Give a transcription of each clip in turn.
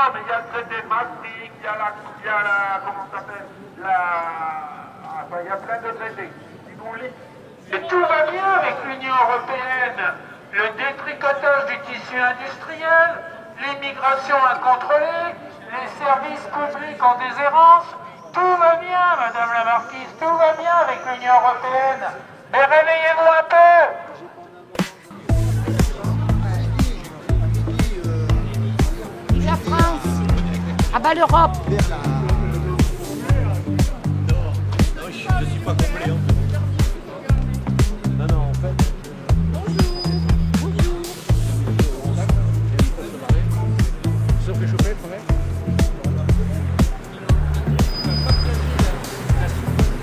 Non, mais il y a le traité de Maastricht, il y a la comment ça s'appelle, enfin, il y a plein de traités. Si vous lisez. Et tout va bien avec l'Union européenne. Le détricotage du tissu industriel, l'immigration incontrôlée, les services publics en déshérence, tout va bien, Madame la Marquise, tout va bien avec l'Union européenne. Mais réveillez-vous un peu. Vive la France! Ah bah l'Europe! Non, je suis pas complet. Non, en fait. Sauf les chopettes, quand même.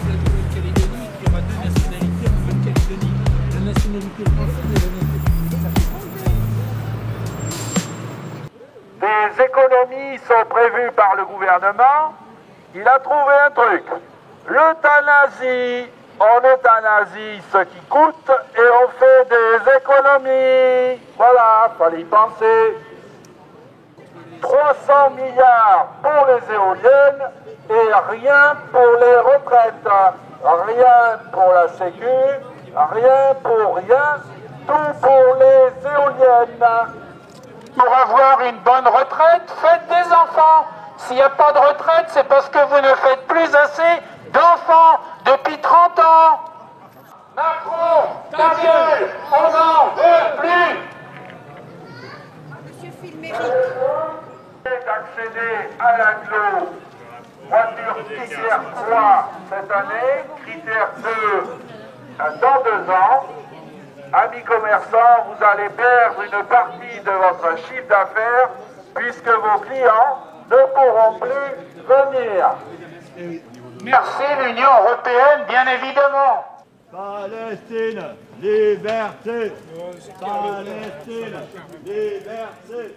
Nouvelle-Calédonie, il y aura deux nationalités en Nouvelle-Calédonie. La nationalité française et la nationalité. Des économies sont prévues par le gouvernement. Il a trouvé un truc. L'euthanasie, on euthanasie ce qui coûte et on fait des économies. Voilà, fallait y penser. 300 milliards pour les éoliennes et rien pour les retraites. Rien pour la sécu, rien pour rien, tout pour les éoliennes. Pour avoir une bonne retraite, faites des enfants. S'il n'y a pas de retraite, c'est parce que vous ne faites plus assez d'enfants depuis 30 ans. Macron, ta gueule, on n'en veut plus. Monsieur Filméric. D'accéder à l'agglo, voiture critère 3 cette année, critère 2 dans 2 ans. Amis commerçants, vous allez perdre une partie de votre chiffre d'affaires puisque vos clients ne pourront plus venir. Merci l'Union européenne, bien évidemment. Palestine, liberté. Palestine, liberté.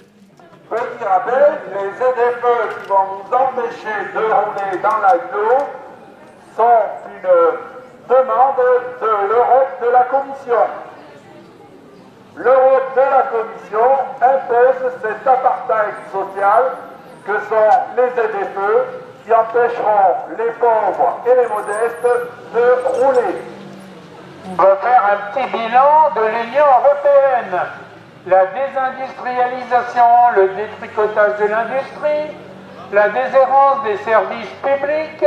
Petit rappel, les ZFE qui vont nous empêcher de rouler dans l'agglo sont une demande de l'Europe, de la Commission. L'Europe de la Commission impose cet apartheid social que sont les ZFE qui empêcheront les pauvres et les modestes de rouler. On va faire un petit bilan de l'Union européenne. La désindustrialisation, le détricotage de l'industrie, la déshérence des services publics,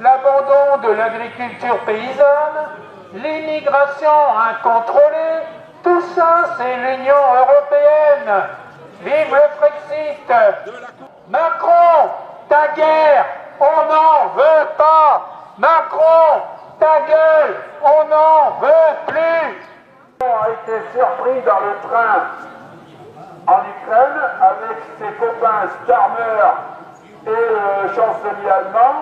l'abandon de l'agriculture paysanne, l'immigration incontrôlée, tout ça c'est l'Union européenne. Vive le Brexit. Macron, ta guerre, on n'en veut pas. Macron, ta gueule, on n'en veut plus. A été surpris dans le train en Ukraine avec ses copains Starmer et le chancelier allemand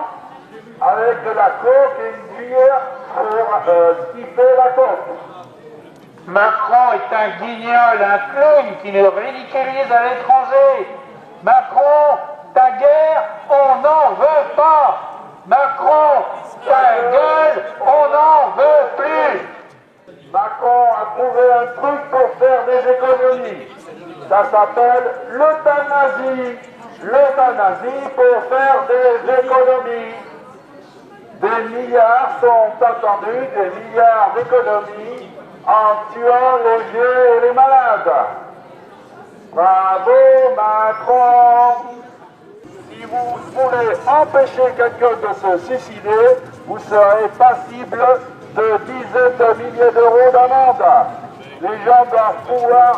avec de la coke et une cuillère pour sniffer la coke. Macron est un guignol, un clown qui nous ridiculise à l'étranger. Macron, ta guerre, on n'en veut pas. Macron, ta gueule, on n'en veut plus. Macron a trouvé un truc pour faire des économies. Ça s'appelle l'euthanasie. L'euthanasie pour faire des économies. Des milliards sont attendus, des milliards d'économies en tuant les vieux et les malades. Bravo Macron! Si vous voulez empêcher quelqu'un de se suicider, vous serez passible de dizaines de milliers d'euros d'amende. Les gens doivent pouvoir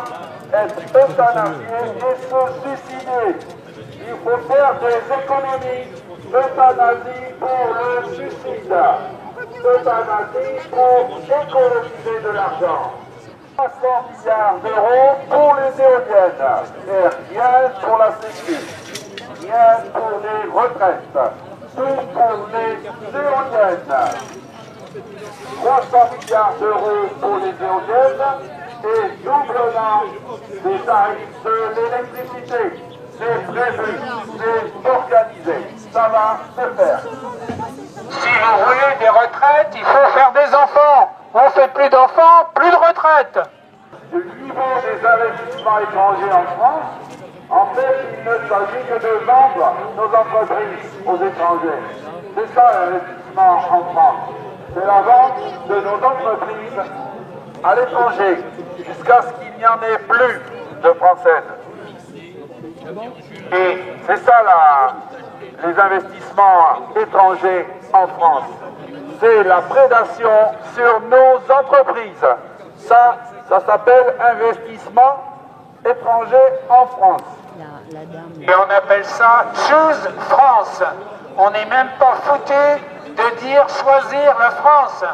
être euthanasiés et se suicider. Il faut faire des économies. Euthanasie pour le suicide. Euthanasie pour économiser de l'argent. 300 milliards d'euros pour les éoliennes. Et rien pour la sécu. Rien pour les retraites. Tout pour les éoliennes. 300 milliards d'euros pour les éoliennes et doublement des tarifs de l'électricité. C'est prévu, c'est organisé. Ça va se faire. Si vous voulez des retraites, il faut faire des enfants. On fait plus d'enfants, plus de retraites. Le niveau des investissements étrangers en France En fait, il ne s'agit que de vendre nos entreprises aux étrangers. C'est ça l'investissement en France. C'est la vente de nos entreprises à l'étranger, jusqu'à ce qu'il n'y en ait plus de françaises. Et c'est ça les investissements étrangers en France. C'est la prédation sur nos entreprises. Ça s'appelle investissement étranger en France. Et on appelle ça Choose France. On n'est même pas foutu de dire choisir la France.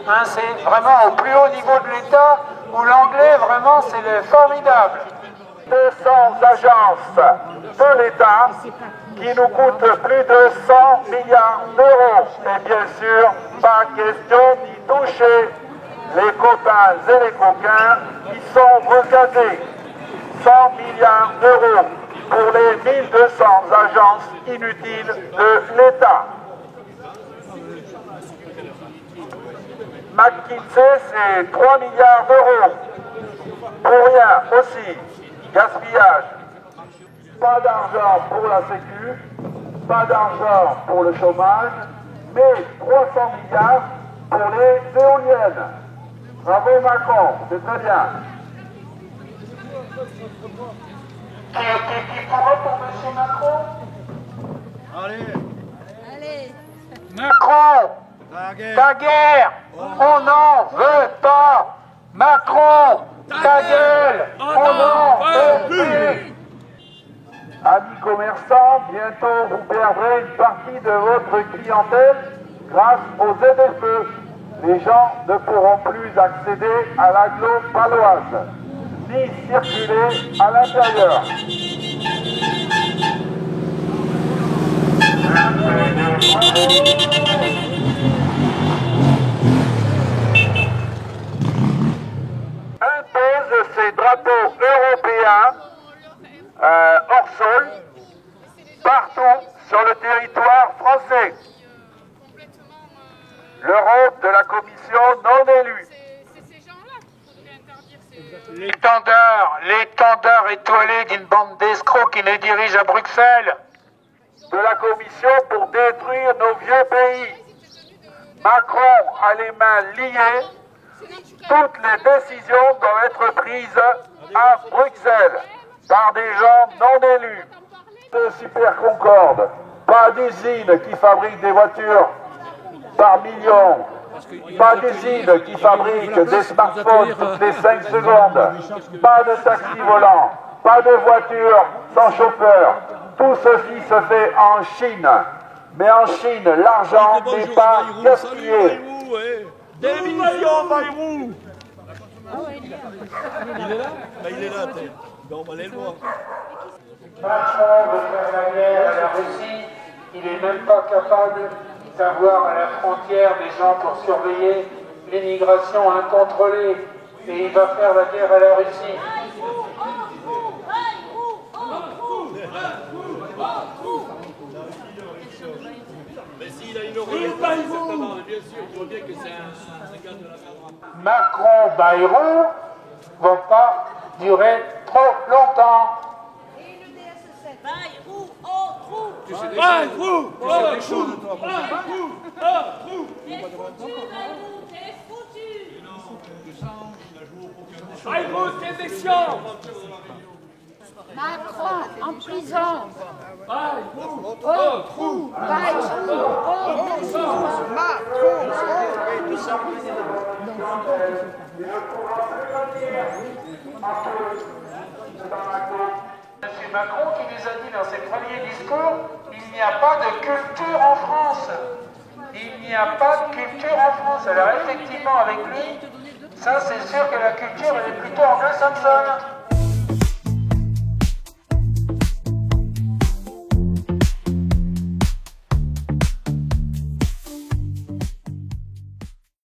Hein, c'est vraiment au plus haut niveau de l'État où l'anglais vraiment c'est le formidable. 200 agences de l'État qui nous coûtent plus de 100 milliards d'euros. Et bien sûr, pas question d'y toucher les copains et les coquins qui sont recasés. 100 milliards d'euros pour les 1200 agences inutiles de l'État. McKinsey, c'est 3 milliards d'euros. Pour rien aussi. Gaspillage. Pas d'argent pour la Sécu, pas d'argent pour le chômage, mais 300 milliards pour les éoliennes. Bravo Macron, c'est très bien. Qui pourrait pour M. Macron? Allez, Macron, ta guerre, on n'en veut pas. Macron, ta gueule, on n'en veut plus. Amis commerçants, bientôt vous perdrez une partie de votre clientèle grâce aux ZFE. Les gens ne pourront plus accéder à l'agglo paloise, ni circuler à l'intérieur. Impose ces drapeaux européens hors sol, partout sur le territoire français. L'Europe de la Commission non élue. L'étendard étoilé d'une bande d'escrocs qui les dirige à Bruxelles. De la Commission pour détruire nos vieux pays. Macron a les mains liées. Toutes les décisions doivent être prises à Bruxelles par des gens non élus. De Super Concorde, pas d'usine qui fabrique des voitures par millions, pas d'usine qui fabrique des smartphones toutes les 5 secondes, pas de taxi volant, pas de voiture sans chauffeur. Tout ceci se fait en Chine. Mais en Chine, l'argent n'est pas gaspillé. Démission Bayrou. Il est là? Il est là, on va aller le voir. Macron veut faire la guerre à la Russie, il n'est même pas capable d'avoir à la frontière des gens pour surveiller l'immigration incontrôlée, et il va faire la guerre à la Russie. Mais s'il a une oreille, certainement, bien sûr, tu vois bien que c'est un gars de la droite. Macron-Bayrou ne vont pas durer trop longtemps. Et le DS7. Bayrou, oh, trou. Tu sais des Bayrou, choses. T'es foutu, Bayrou, t'es foutu. Bayrou, t'es méchant. Macron, en prison. Bayrou, Oh, trou. Bayrou, oh, décision. C'est Macron qui nous a dit dans ses premiers discours, il n'y a pas de culture en France. Il n'y a pas de culture en France. Alors effectivement, avec lui, ça c'est sûr que la culture elle est plutôt anglo-saxonne.